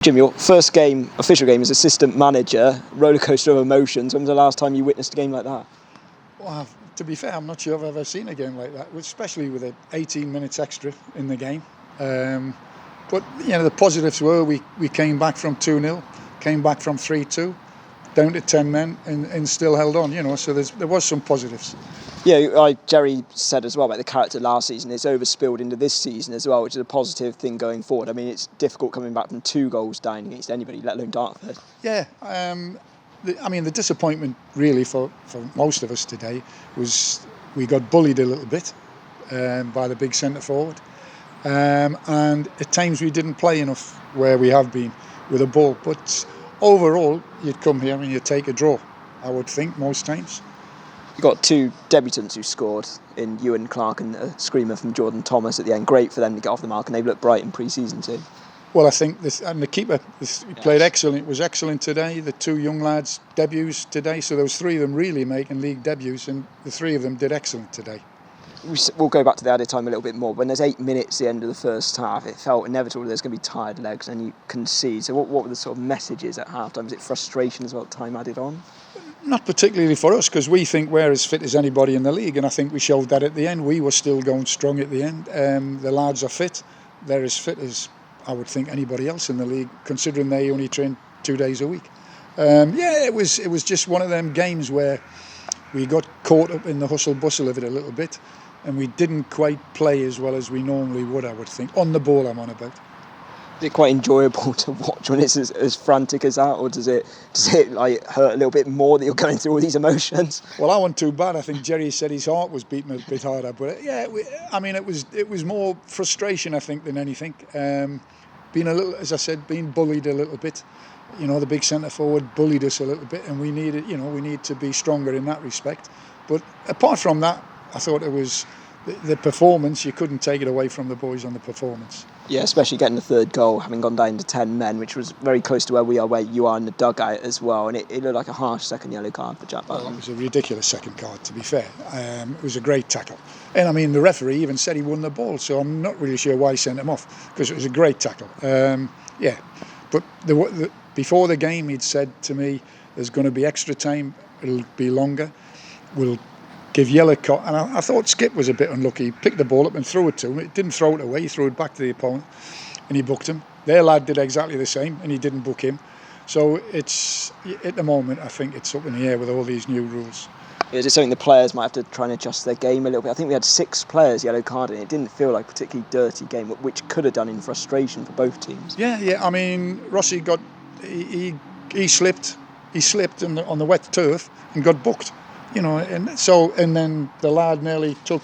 Jim, your first game, official game as assistant manager, rollercoaster of emotions. When was the last time you witnessed a game like that? Well, to be fair, I'm not sure I've ever seen a game like that, especially with 18 minutes extra in the game. But the positives were we came back from 2-0, came back from 3-2, down to 10 men, and still held on. So there was some positives. Yeah, Jerry said as well about the character last season. It's overspilled into this season as well, which is a positive thing going forward. I mean, it's difficult coming back from 2 goals down against anybody, let alone Dartford. Yeah, the disappointment really for most of us today was we got bullied a little bit by the big centre forward, and at times we didn't play enough where we have been with a ball. But overall, you'd come here and you'd take a draw, I would think, most times. You got 2 debutants who scored in Ewan Clark and a screamer from Jordan Thomas at the end. Great for them to get off the mark, and they've looked bright in pre-season too. Well, I think the keeper played excellent. Was excellent today. The 2 young lads debuts today, so there was 3 of them really making league debuts, and the 3 of them did excellent today. We'll go back to the added time a little bit more. When there's 8 minutes at the end of the first half, it felt inevitable there's going to be tired legs and you concede. So what were the sort of messages at half-time? Was it frustration as well, time added on? Not particularly for us, because we think we're as fit as anybody in the league, and I think we showed that at the end. We were still going strong at the end. The lads are fit. They're as fit as I would think anybody else in the league, considering they only train 2 days a week. It was just one of them games where we got caught up in the hustle bustle of it a little bit, and we didn't quite play as well as we normally would, I would think. On the ball, I'm on about. Is it quite enjoyable to watch when it's as frantic as that, or does it like hurt a little bit more that you're going through all these emotions? Well, I wasn't too bad. I think Jerry said his heart was beating a bit harder, but it was more frustration, I think, than anything. Being a little, as I said, being bullied a little bit. The big centre forward bullied us a little bit, and we need to be stronger in that respect. But apart from that, I thought it was the performance. You couldn't take it away from the boys on the performance. Yeah, especially getting the 3rd goal, having gone down to 10 men, which was very close to where you are in the dugout as well. And it looked like a harsh second yellow card for Jack Barron. Well, it was a ridiculous second card, to be fair. It was a great tackle. And the referee even said he won the ball, so I'm not really sure why he sent him off, because it was a great tackle. But before the game, he'd said to me, there's going to be extra time, it'll be longer. We'll give yellow card, and I thought Skip was a bit unlucky. He picked the ball up and threw it to him. He didn't throw it away, he threw it back to the opponent, and he booked him. Their lad did exactly the same, and he didn't book him. So it's, at the moment, I think it's up in the air with all these new rules. Is it something the players might have to try and adjust their game a little bit? I think we had 6 players yellow carded, and it didn't feel like a particularly dirty game, which could have done in frustration for both teams. Yeah. Rossi he slipped on the wet turf and got booked. And then the lad nearly took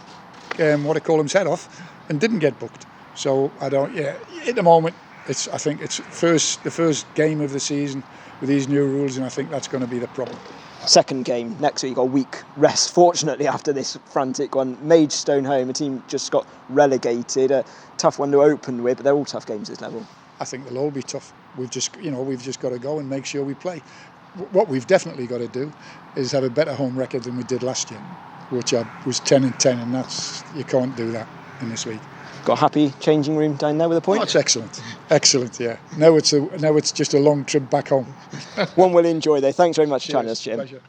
his head off and didn't get booked. So at the moment, I think it's the first game of the season with these new rules, and I think that's going to be the problem. Second game next week, got a week rest, fortunately, after this frantic one. Maidstone home, a team just got relegated, a tough one to open with, but they're all tough games at this level. I think they'll all be tough. We've just got to go and make sure we play. What we've definitely got to do is have a better home record than we did last year, which was 10-10, and you can't do that in this league. Got a happy changing room down there with a point? Oh, it's excellent, yeah. Now it's just a long trip back home. One we'll enjoy though. Thanks very much for chatting us, Jim. Pleasure.